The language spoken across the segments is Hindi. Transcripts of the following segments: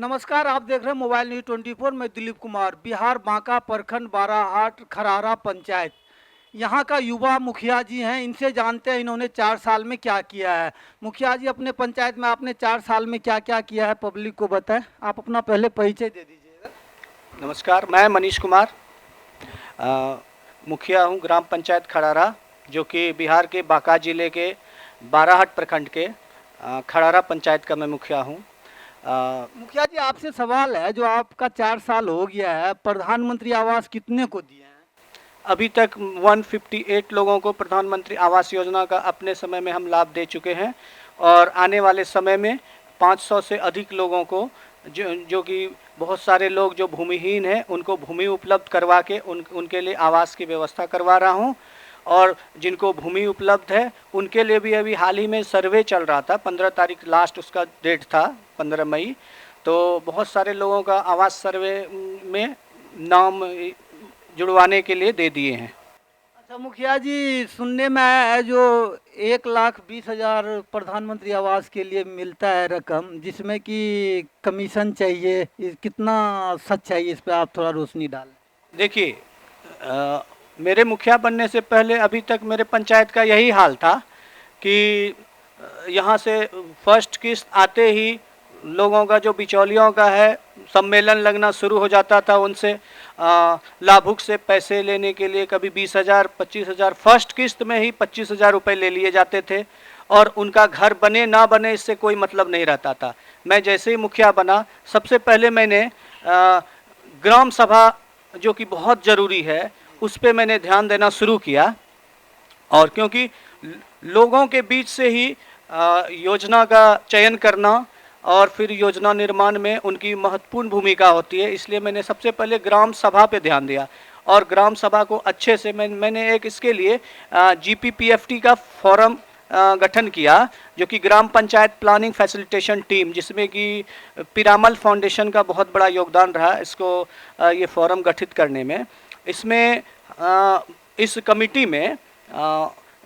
नमस्कार, आप देख रहे हैं मोबाइल न्यूज 24। मैं दिलीप कुमार। बिहार बांका प्रखंड बाराहाट खरारा पंचायत, यहाँ का युवा मुखिया जी हैं। इनसे जानते हैं इन्होंने 4 साल में क्या किया है। मुखिया जी, अपने पंचायत में आपने 4 साल में क्या क्या किया है, पब्लिक को बताएं। आप अपना पहले परिचय दे दीजिएगा। नमस्कार, मैं मनीष कुमार मुखिया हूँ ग्राम पंचायत खरारा, जो कि बिहार के बांका जिले के बाराहाट प्रखंड के खरारा पंचायत का मैं मुखिया हूँ। मुखिया जी, आपसे सवाल है, जो आपका 4 साल हो गया है, प्रधानमंत्री आवास कितने को दिए हैं? अभी तक 158 लोगों को प्रधानमंत्री आवास योजना का अपने समय में हम लाभ दे चुके हैं और आने वाले समय में 500 से अधिक लोगों को, जो कि बहुत सारे लोग जो भूमिहीन हैं, उनको भूमि उपलब्ध करवा के उनके लिए आवास की व्यवस्था करवा रहा हूं। और जिनको भूमि उपलब्ध है उनके लिए भी अभी हाल ही में सर्वे चल रहा था, 15 तारीख लास्ट उसका डेट था, 15 मई। तो बहुत सारे लोगों का आवास सर्वे में नाम जुड़वाने के लिए दे दिए हैं। अच्छा मुखिया जी, सुनने में आया है जो 1,20,000 प्रधानमंत्री आवास के लिए मिलता है रकम, जिसमें कि कमीशन चाहिए, कितना सच है इस पे आप थोड़ा रोशनी डालें। देखिए, मेरे मुखिया बनने से पहले अभी तक मेरे पंचायत का यही हाल था कि यहाँ से फर्स्ट किस्त आते ही लोगों का, जो बिचौलियों का है, सम्मेलन लगना शुरू हो जाता था। उनसे लाभुक से पैसे लेने के लिए कभी 20,000, 25,000, फर्स्ट किस्त में ही 25,000 रुपये ले लिए जाते थे और उनका घर बने ना बने इससे कोई मतलब नहीं रहता था। मैं जैसे ही मुखिया बना, सबसे पहले मैंने ग्राम सभा, जो कि बहुत ज़रूरी है, उस पर मैंने ध्यान देना शुरू किया। और क्योंकि लोगों के बीच से ही योजना का चयन करना और फिर योजना निर्माण में उनकी महत्वपूर्ण भूमिका होती है, इसलिए मैंने सबसे पहले ग्राम सभा पे ध्यान दिया। और ग्राम सभा को अच्छे से मैंने एक इसके लिए GPPFT का फॉरम गठन किया, जो कि ग्राम पंचायत प्लानिंग फैसिलिटेशन टीम, जिसमें कि पिरामल फाउंडेशन का बहुत बड़ा योगदान रहा इसको ये फॉरम गठित करने में। इसमें इस कमिटी में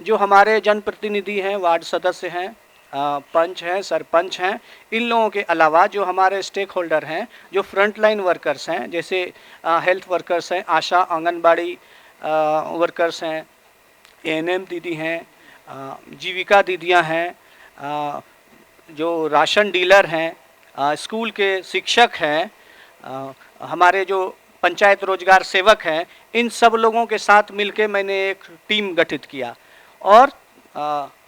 जो हमारे जनप्रतिनिधि हैं, वार्ड सदस्य हैं, पंच हैं, सरपंच हैं, इन लोगों के अलावा जो हमारे स्टेक होल्डर हैं, जो फ्रंट लाइन वर्कर्स हैं, जैसे हेल्थ वर्कर्स हैं, आशा आंगनबाड़ी वर्कर्स हैं, ANM दीदी हैं, जीविका दीदियां हैं, जो राशन डीलर हैं, स्कूल के शिक्षक हैं, हमारे जो पंचायत रोजगार सेवक हैं, इन सब लोगों के साथ मिलके मैंने एक टीम गठित किया। और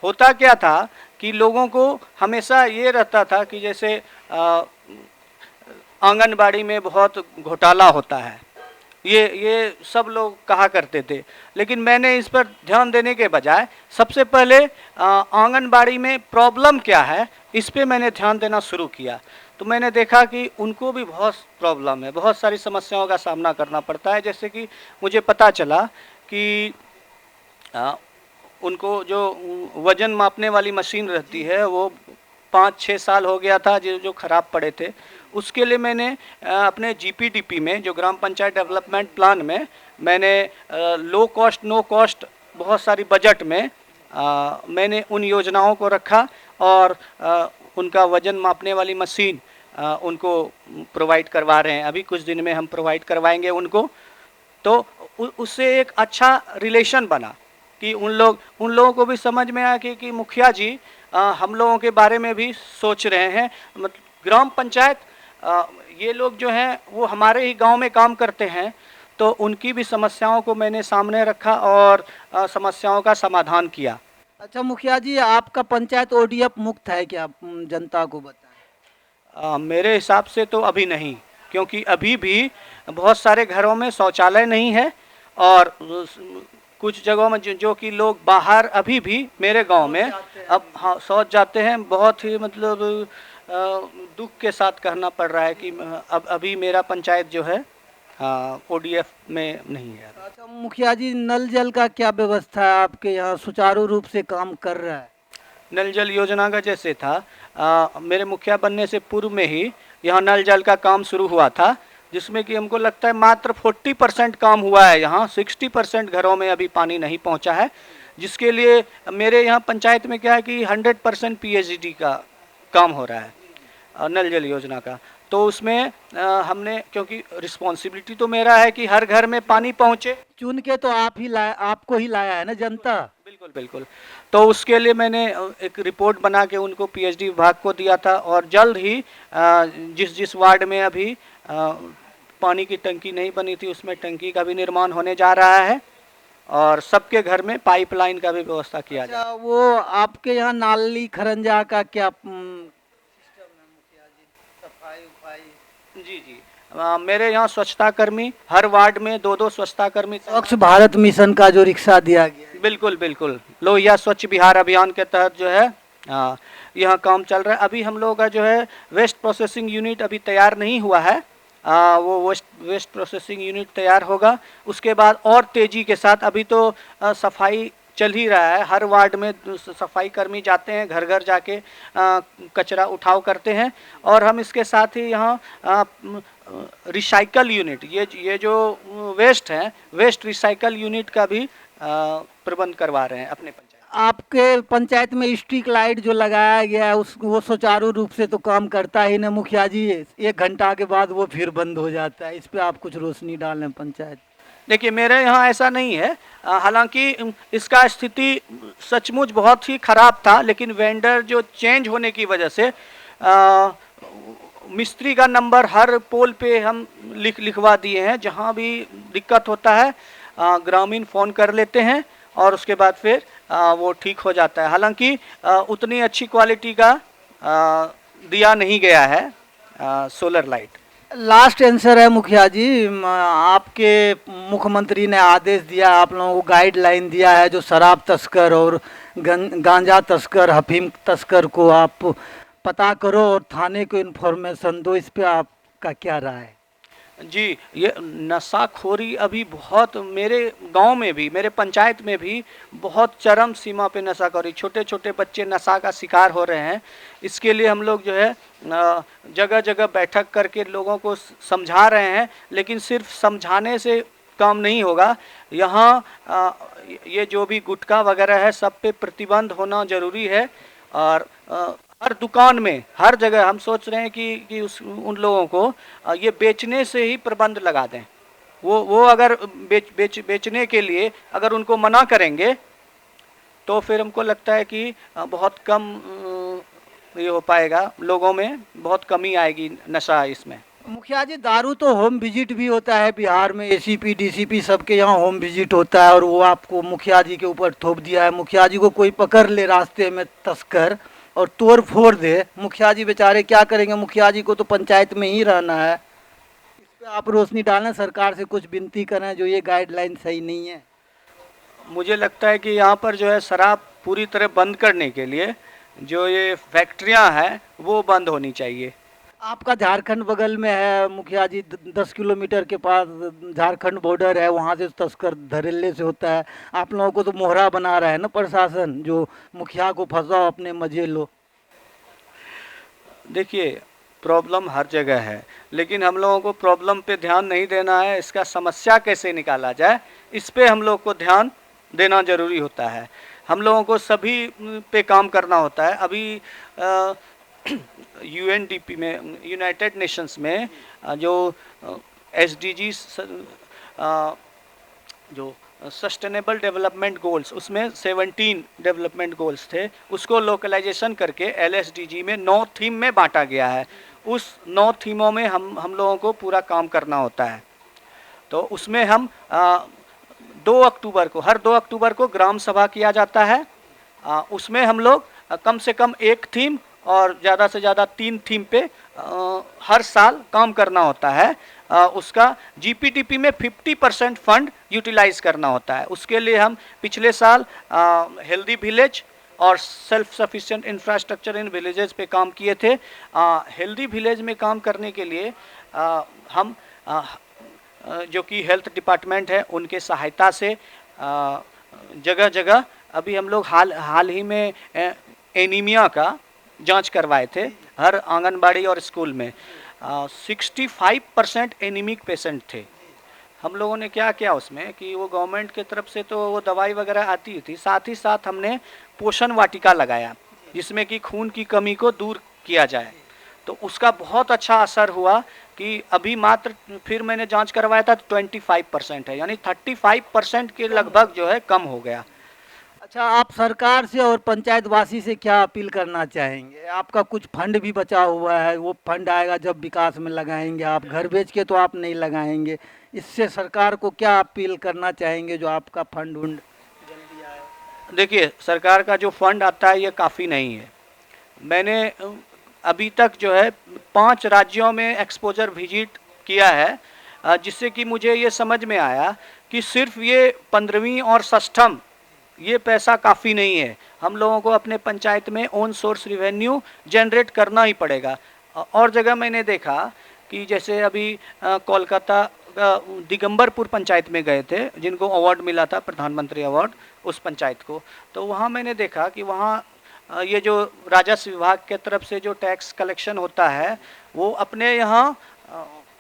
होता क्या था कि लोगों को हमेशा ये रहता था कि जैसे आंगनबाड़ी में बहुत घोटाला होता है, ये सब लोग कहा करते थे। लेकिन मैंने इस पर ध्यान देने के बजाय सबसे पहले आंगनबाड़ी में प्रॉब्लम क्या है, इस पे मैंने ध्यान देना शुरू किया। तो मैंने देखा कि उनको भी बहुत प्रॉब्लम है, बहुत सारी समस्याओं का सामना करना पड़ता है। जैसे कि मुझे पता चला कि उनको जो वज़न मापने वाली मशीन रहती है, वो 5-6 साल हो गया था जो ख़राब पड़े थे। उसके लिए मैंने अपने GPDP में, जो ग्राम पंचायत डेवलपमेंट प्लान में, मैंने लो कॉस्ट नो कॉस्ट बहुत सारी बजट में मैंने उन योजनाओं को रखा और उनका वज़न मापने वाली मशीन उनको प्रोवाइड करवा रहे हैं। अभी कुछ दिन में हम प्रोवाइड करवाएंगे उनको। तो उससे एक अच्छा रिलेशन बना कि उन लोगों को भी समझ में आया कि मुखिया जी हम लोगों के बारे में भी सोच रहे हैं। मतलब ग्राम पंचायत, ये लोग जो हैं वो हमारे ही गांव में काम करते हैं, तो उनकी भी समस्याओं को मैंने सामने रखा और समस्याओं का समाधान किया। अच्छा मुखिया जी, आपका पंचायत ODF मुक्त है क्या? जनता को बताएं। मेरे हिसाब से तो अभी नहीं, क्योंकि अभी भी बहुत सारे घरों में शौचालय नहीं है और कुछ जगहों में जो कि लोग बाहर अभी भी मेरे गांव में अब हाँ शौच जाते हैं। बहुत ही मतलब दुख के साथ कहना पड़ रहा है कि अब अभी मेरा पंचायत जो है ODF में नहीं है। अच्छा मुखिया जी, नल जल का क्या व्यवस्था है आपके यहाँ? सुचारू रूप से काम कर रहा है? नल जल योजना का जैसे था, मेरे मुखिया बनने से पूर्व में ही यहाँ नल जल का काम शुरू हुआ था, जिसमें कि हमको लगता है मात्र 40% काम हुआ है। यहाँ 60% घरों में अभी पानी नहीं पहुँचा है, जिसके लिए मेरे यहाँ पंचायत में क्या है कि 100% PHD का काम हो रहा है नल जल योजना का। तो उसमें हमने, क्योंकि रिस्पॉन्सिबिलिटी तो मेरा है कि हर घर में पानी पहुँचे। चुन के तो आप ही लाया, आपको ही लाया है ना जनता। बिल्कुल बिल्कुल। तो उसके लिए मैंने एक रिपोर्ट बना के उनको पीएचडी विभाग को दिया था, और जल्द ही जिस जिस वार्ड में अभी पानी की टंकी नहीं बनी थी उसमें टंकी का भी निर्माण होने जा रहा है, और सबके घर में पाइपलाइन का भी व्यवस्था किया जाए। अच्छा, वो आपके यहाँ नाली खरंजा का क्या सिस्टम है मुखिया जी, सफाई उफाई? जी जी। मेरे यहाँ स्वच्छता कर्मी, हर वार्ड में 2-2 स्वच्छता कर्मी। स्वच्छ भारत मिशन का जो रिक्शा दिया गया है, बिल्कुल बिल्कुल, लोहिया स्वच्छ बिहार अभियान के तहत जो है यहाँ काम चल रहा है। अभी हम लोगों का जो है वेस्ट प्रोसेसिंग यूनिट अभी तैयार नहीं हुआ है, वो वेस्ट प्रोसेसिंग यूनिट तैयार होगा उसके बाद और तेज़ी के साथ। अभी तो सफाई चल ही रहा है, हर वार्ड में सफाई कर्मी जाते हैं, घर घर जाके कचरा उठाव करते हैं, और हम इसके साथ ही यहाँ रिसाइकल यूनिट, ये जो वेस्ट है, वेस्ट रिसाइकल यूनिट का भी प्रबंध करवा रहे हैं अपने पंचायत। आपके पंचायत में स्ट्रीट लाइट जो लगाया गया है उस वो सुचारू रूप से तो काम करता ही ना मुखिया जी? 1 घंटा के बाद वो फिर बंद हो जाता है, इस पे आप कुछ रोशनी डालें पंचायत। देखिए मेरे यहाँ ऐसा नहीं है, हालांकि इसका स्थिति सचमुच बहुत ही ख़राब था, लेकिन वेंडर जो चेंज होने की वजह से मिस्त्री का नंबर हर पोल पे हम लिखवा दिए हैं। जहाँ भी दिक्कत होता है ग्रामीण फ़ोन कर लेते हैं, और उसके बाद फिर वो ठीक हो जाता है। हालांकि उतनी अच्छी क्वालिटी का दिया नहीं गया है सोलर लाइट। लास्ट आंसर है मुखिया जी, आपके मुख्यमंत्री ने आदेश दिया, आप लोगों को गाइडलाइन दिया है, जो शराब तस्कर और गांजा तस्कर, अफीम तस्कर को आप पता करो और थाने को इन्फॉर्मेशन दो, इस पे आपका क्या राय है? जी, ये नशाखोरी अभी बहुत मेरे गांव में भी, मेरे पंचायत में भी बहुत चरम सीमा पे नशाखोरी, छोटे छोटे बच्चे नशा का शिकार हो रहे हैं। इसके लिए हम लोग जो है जगह जगह बैठक करके लोगों को समझा रहे हैं, लेकिन सिर्फ समझाने से काम नहीं होगा। यहाँ ये जो भी गुटखा वगैरह है सब पे प्रतिबंध होना ज़रूरी है, और हर दुकान में, हर जगह हम सोच रहे हैं कि उन लोगों को ये बेचने से ही प्रबंध लगा दें। वो अगर बेचने के लिए अगर उनको मना करेंगे तो फिर हमको लगता है कि बहुत कम ये हो पाएगा, लोगों में बहुत कमी आएगी नशा इसमें। मुखिया जी, दारू तो होम विजिट भी होता है बिहार में, एसीपी डीसीपी सबके यहाँ होम विजिट होता है, और वो आपको मुखिया जी के ऊपर थोप दिया है। मुखिया जी को कोई पकड़ ले रास्ते में तस्कर और तोड़ फोड़ दे, मुखिया जी बेचारे क्या करेंगे? मुखिया जी को तो पंचायत में ही रहना है। इस पे आप रोशनी डालें, सरकार से कुछ विनती करें, जो ये गाइडलाइन सही नहीं है। मुझे लगता है कि यहाँ पर जो है शराब पूरी तरह बंद करने के लिए जो ये फैक्ट्रियाँ हैं वो बंद होनी चाहिए। आपका झारखंड बगल में है मुखिया जी, 10 किलोमीटर के पास झारखंड बॉर्डर है, वहाँ से तस्कर धड़ल्ले से होता है। आप लोगों को तो मोहरा बना रहा है ना प्रशासन, जो मुखिया को फंसाओ अपने मजे लो। देखिए प्रॉब्लम हर जगह है, लेकिन हम लोगों को प्रॉब्लम पे ध्यान नहीं देना है, इसका समस्या कैसे निकाला जाए इस पे हम लोग को ध्यान देना ज़रूरी होता है। हम लोगों को सभी पे काम करना होता है। अभी यूएनडीपी में, यूनाइटेड नेशंस में जो एसडीजी जो सस्टेनेबल डेवलपमेंट गोल्स, उसमें 17 डेवलपमेंट गोल्स थे, उसको लोकलाइजेशन करके एलएसडीजी में 9 थीम में बांटा गया है। उस 9 थीमों में हम लोगों को पूरा काम करना होता है। तो उसमें हम 2 अक्टूबर को, हर 2 अक्टूबर को ग्राम सभा किया जाता है। उसमें हम लोग कम से कम 1 थीम और ज़्यादा से ज़्यादा 3 थीम पे हर साल काम करना होता है। उसका जीपीटीपी में 50% फंड यूटिलाइज करना होता है। उसके लिए हम पिछले साल हेल्दी विलेज और self sufficient infrastructure in villages पे काम किए थे। हेल्दी विलेज में काम करने के लिए हम जो कि हेल्थ डिपार्टमेंट है उनके सहायता से जगह जगह, अभी हम लोग हाल ही में एनीमिया का जांच करवाए थे हर आंगनबाड़ी और स्कूल में। 65% एनीमिक पेशेंट थे। हम लोगों ने क्या किया उसमें कि वो गवर्नमेंट की तरफ से तो वो दवाई वगैरह आती थी, साथ ही साथ हमने पोषण वाटिका लगाया जिसमें कि खून की कमी को दूर किया जाए। तो उसका बहुत अच्छा असर हुआ कि अभी मात्र फिर मैंने जांच करवाया था तो 25% है, यानी 35% के लगभग जो है कम हो गया। अच्छा, आप सरकार से और पंचायतवासी से क्या अपील करना चाहेंगे? आपका कुछ फंड भी बचा हुआ है, वो फंड आएगा जब विकास में लगाएंगे आप, घर बेच के तो आप नहीं लगाएंगे। इससे सरकार को क्या अपील करना चाहेंगे जो आपका फंड उंड जल्दी आए? देखिए, सरकार का जो फंड आता है ये काफ़ी नहीं है। मैंने अभी तक जो है 5 राज्यों में एक्सपोजर विजिट किया है, जिससे कि मुझे ये समझ में आया कि सिर्फ ये 15वीं और षष्ठम ये पैसा काफ़ी नहीं है। हम लोगों को अपने पंचायत में ओन सोर्स रिवेन्यू जनरेट करना ही पड़ेगा। और जगह मैंने देखा कि जैसे अभी कोलकाता दिगंबरपुर पंचायत में गए थे, जिनको अवार्ड मिला था, प्रधानमंत्री अवार्ड, उस पंचायत को। तो वहाँ मैंने देखा कि वहाँ ये जो राजस्व विभाग के तरफ से जो टैक्स कलेक्शन होता है, वो अपने यहाँ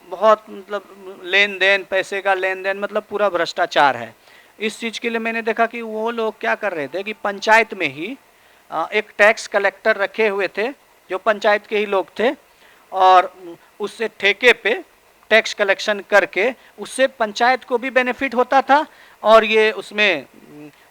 बहुत मतलब लेन देन, पैसे का लेन देन मतलब पूरा भ्रष्टाचार है। इस चीज़ के लिए मैंने देखा कि वो लोग क्या कर रहे थे कि पंचायत में ही एक टैक्स कलेक्टर रखे हुए थे, जो पंचायत के ही लोग थे, और उससे ठेके पे टैक्स कलेक्शन करके उससे पंचायत को भी बेनिफिट होता था और ये उसमें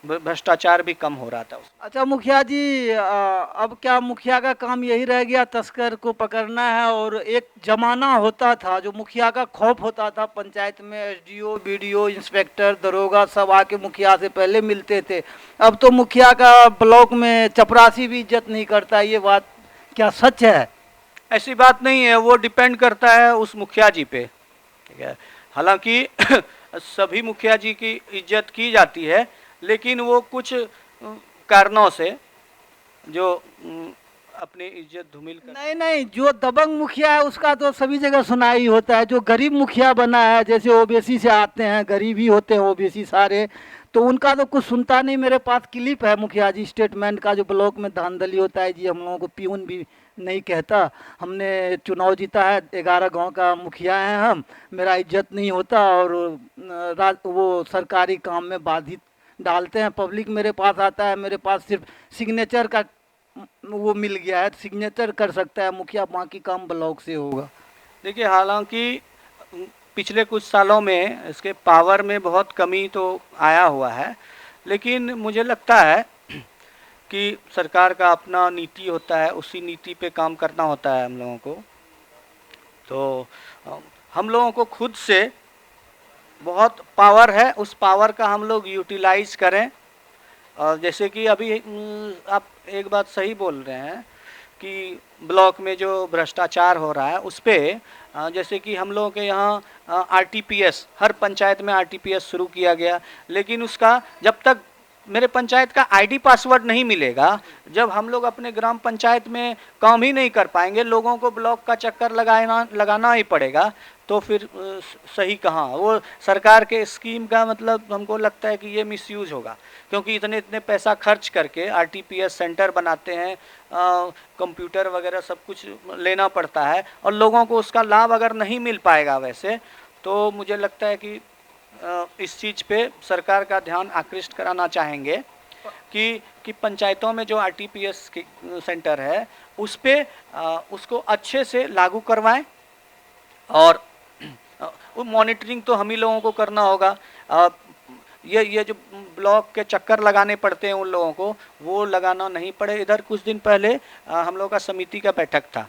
भ्रष्टाचार भी कम हो रहा था। अच्छा मुखिया जी, अब क्या मुखिया का काम यही रह गया तस्कर को पकड़ना है? और एक जमाना होता था जो मुखिया का खौफ होता था पंचायत में, एसडीओ, बीडीओ, इंस्पेक्टर, दरोगा सब आके मुखिया से पहले मिलते थे। अब तो मुखिया का ब्लॉक में चपरासी भी इज्जत नहीं करता, ये बात क्या सच है? ऐसी बात नहीं है, वो डिपेंड करता है उस मुखिया जी पे, ठीक है। हालांकि सभी मुखिया जी की इज्जत की जाती है, लेकिन वो कुछ कारणों से जो अपनी इज्जत धूमिल कर। नहीं नहीं, जो दबंग मुखिया है उसका तो सभी जगह सुनाई होता है। जो गरीब मुखिया बना है, जैसे ओबीसी से आते हैं, गरीब ही होते हैं ओबीसी सारे, तो उनका तो कुछ सुनता नहीं। मेरे पास क्लिप है मुखिया जी स्टेटमेंट का, जो ब्लॉक में धांधली होता है जी, हम लोगों को प्यून भी नहीं कहता, हमने चुनाव जीता है, 11 गांव का मुखिया हैं हम, मेरा इज्जत नहीं होता, और वो सरकारी काम में बाधित डालते हैं। पब्लिक मेरे पास आता है, मेरे पास सिर्फ सिग्नेचर का वो मिल गया है, सिग्नेचर कर सकता है मुखिया, बाकी काम ब्लॉक से होगा। देखिए, हालांकि पिछले कुछ सालों में इसके पावर में बहुत कमी तो आया हुआ है, लेकिन मुझे लगता है कि सरकार का अपना नीति होता है, उसी नीति पे काम करना होता है हम लोगों को। तो हम लोगों को खुद से बहुत पावर है, उस पावर का हम लोग यूटिलाइज करें। और जैसे कि अभी आप एक बात सही बोल रहे हैं कि ब्लॉक में जो भ्रष्टाचार हो रहा है उस पर, जैसे कि हम लोगों के यहाँ आरटीपीएस, हर पंचायत में आरटीपीएस शुरू किया गया, लेकिन उसका जब तक मेरे पंचायत का आईडी पासवर्ड नहीं मिलेगा, जब हम लोग अपने ग्राम पंचायत में काम ही नहीं कर पाएंगे, लोगों को ब्लॉक का चक्कर लगाना ही पड़ेगा, तो फिर सही कहाँ। वो सरकार के स्कीम का मतलब हमको लगता है कि ये मिसयूज होगा, क्योंकि इतने इतने पैसा खर्च करके आरटीपीएस सेंटर बनाते हैं, कंप्यूटर वगैरह सब कुछ लेना पड़ता है, और लोगों को उसका लाभ अगर नहीं मिल पाएगा वैसे, तो मुझे लगता है कि इस चीज़ पे सरकार का ध्यान आकृष्ट कराना चाहेंगे कि पंचायतों में जो आरटीपीएस सेंटर है उस पे उसको अच्छे से लागू करवाएं, और वो मॉनिटरिंग तो हम ही लोगों को करना होगा। ये जो ब्लॉक के चक्कर लगाने पड़ते हैं उन लोगों को, वो लगाना नहीं पड़े। इधर कुछ दिन पहले हम लोगों का समिति का बैठक था,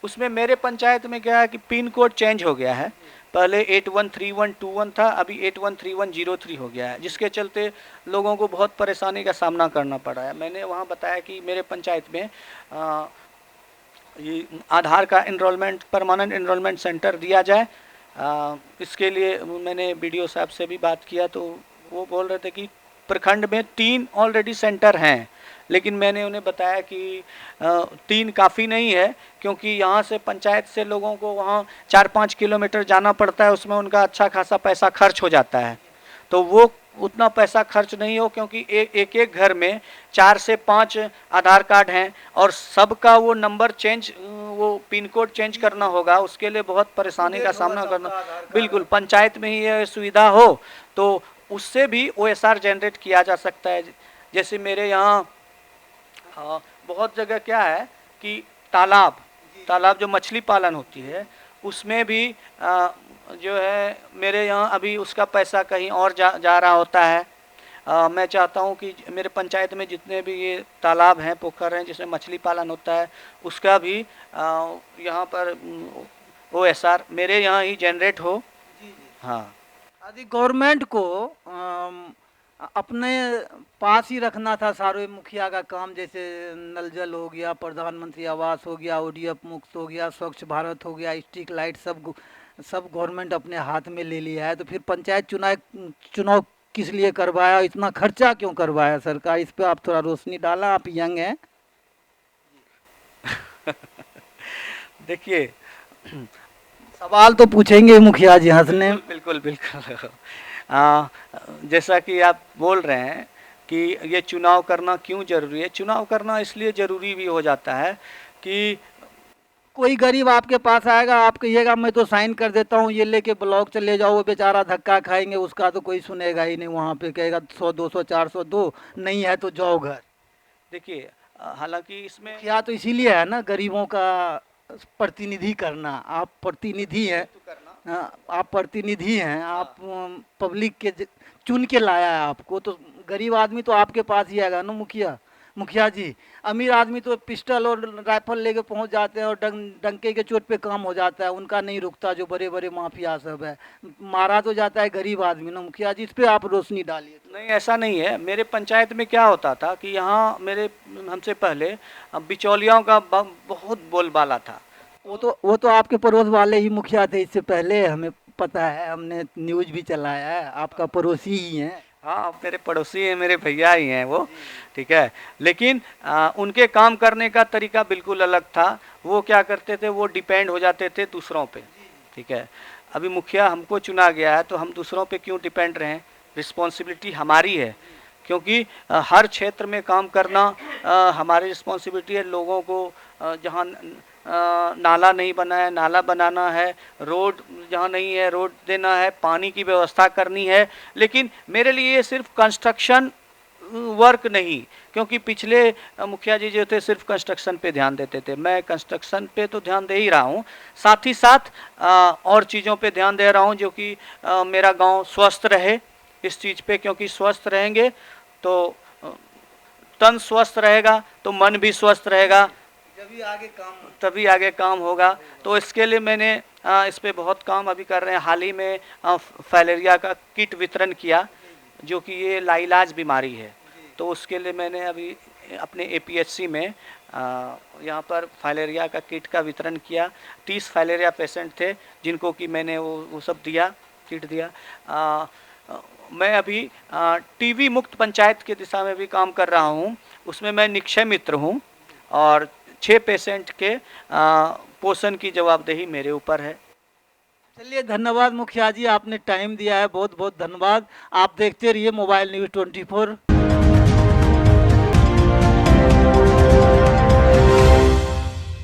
उसमें मेरे पंचायत में क्या है कि पिन कोड चेंज हो गया है। पहले 813121 था, अभी 813103 हो गया है, जिसके चलते लोगों को बहुत परेशानी का सामना करना पड़ा है। मैंने वहाँ बताया कि मेरे पंचायत में ये आधार का एनरोलमेंट, परमानेंट एनरोलमेंट सेंटर दिया जाए। इसके लिए मैंने बीडीओ साहब से भी बात किया, तो वो बोल रहे थे कि प्रखंड में 3 ऑलरेडी सेंटर हैं, लेकिन मैंने उन्हें बताया कि 3 काफ़ी नहीं है, क्योंकि यहाँ से पंचायत से लोगों को वहाँ 4-5 किलोमीटर जाना पड़ता है, उसमें उनका अच्छा खासा पैसा खर्च हो जाता है। तो वो उतना पैसा खर्च नहीं हो, क्योंकि एक एक घर में 4 से 5 आधार कार्ड हैं, और सबका वो नंबर चेंज, वो पिन कोड चेंज करना होगा, उसके लिए बहुत परेशानी का सामना करना। बिल्कुल, पंचायत में ही ये सुविधा हो तो उससे भी ओएसआर जनरेट किया जा सकता है। जैसे मेरे यहाँ बहुत जगह क्या है कि तालाब तालाब जो मछली पालन होती है उसमें भी जो है मेरे यहाँ अभी उसका पैसा कहीं और जा रहा होता है। मैं चाहता हूँ कि मेरे पंचायत में जितने भी ये तालाब हैं, पोखर हैं जिसमें मछली पालन होता है, उसका भी यहाँ पर OSR मेरे यहाँ ही जनरेट हो। हाँ, यदि गवर्नमेंट को अपने पास ही रखना था सारे मुखिया का काम, जैसे नल जल हो गया, प्रधानमंत्री आवास हो गया, ODF मुक्त हो गया, स्वच्छ भारत हो गया, स्ट्रीट लाइट, सब गवर्नमेंट अपने हाथ में ले लिया है, तो फिर पंचायत चुनाव किस लिए करवाया, इतना खर्चा क्यों करवाया सरकार? इस पे आप थोड़ा रोशनी डाला, आप यंग हैं। देखिए सवाल तो पूछेंगे मुखिया जी हंसने। बिल्कुल बिल्कुल जैसा कि आप बोल रहे हैं कि ये चुनाव करना क्यों जरूरी है, चुनाव करना इसलिए जरूरी भी हो जाता है कि कोई गरीब आपके पास आएगा, आप कहिएगा मैं तो साइन कर देता हूँ, ये लेके ब्लॉक चले जाओ, वो बेचारा धक्का खाएंगे, उसका तो कोई सुनेगा ही नहीं, वहाँ पे कहेगा 100 200 400 दो, नहीं है तो जाओ घर। देखिए हालांकि इसमें क्या तो इसीलिए है ना गरीबों का प्रतिनिधि करना, आप प्रतिनिधि हैं। हाँ, आप प्रतिनिधि हैं, आप पब्लिक के चुन के लाया है आपको, तो गरीब आदमी तो आपके पास ही आएगा ना मुखिया जी। अमीर आदमी तो पिस्टल और राइफल लेके पहुंच जाते हैं और डंके के चोट पे काम हो जाता है, उनका नहीं रुकता, जो बड़े बड़े माफिया सब है, मारा तो जाता है गरीब आदमी ना मुखिया जी। इस पे आप रोशनी डालिए। नहीं, ऐसा नहीं है। मेरे पंचायत में क्या होता था कि यहाँ मेरे हमसे पहले बिचौलियों का बहुत बोलबाला था। वो तो आपके पड़ोस वाले ही मुखिया थे इससे पहले, हमें पता है, हमने न्यूज भी चलाया है, आपका पड़ोसी ही है। हाँ, मेरे पड़ोसी हैं, मेरे भैया ही हैं वो, ठीक है। लेकिन उनके काम करने का तरीका बिल्कुल अलग था। वो क्या करते थे, वो डिपेंड हो जाते थे दूसरों पे, ठीक है। अभी मुखिया हमको चुना गया है तो हम दूसरों पे क्यों डिपेंड रहें, रिस्पॉन्सिबिलिटी हमारी है, क्योंकि हर क्षेत्र में काम करना हमारी रिस्पॉन्सिबिलिटी है। लोगों को जहाँ नाला नहीं बना है नाला बनाना है, रोड जहाँ नहीं है रोड देना है, पानी की व्यवस्था करनी है। लेकिन मेरे लिए सिर्फ कंस्ट्रक्शन वर्क नहीं, क्योंकि पिछले मुखिया जी जो थे सिर्फ कंस्ट्रक्शन पे ध्यान देते थे, मैं कंस्ट्रक्शन पे तो ध्यान दे ही रहा हूँ, साथ ही साथ और चीज़ों पे ध्यान दे रहा हूँ, जो कि मेरा गांव स्वस्थ रहे इस चीज़ पे, क्योंकि स्वस्थ रहेंगे तो तन स्वस्थ रहेगा तो मन भी स्वस्थ रहेगा, तभी आगे काम होगा। तो इसके लिए मैंने इस पे बहुत काम अभी कर रहे हैं। हाल ही में फाइलेरिया का किट वितरण किया, जो कि ये लाइलाज बीमारी है, तो उसके लिए मैंने अभी अपने APHC में यहाँ पर फाइलेरिया का किट का वितरण किया। 30 फाइलेरिया पेशेंट थे जिनको कि मैंने वो सब दिया, किट दिया। मैं अभी TB मुक्त पंचायत की दिशा में भी काम कर रहा हूँ, उसमें मैं निक्षय मित्र हूँ और 6 पेशेंट के पोषण की जवाबदेही मेरे ऊपर है। चलिए, धन्यवाद मुखिया जी, आपने टाइम दिया है, बहुत बहुत धन्यवाद। आप देखते रहिए मोबाइल न्यूज़ 24।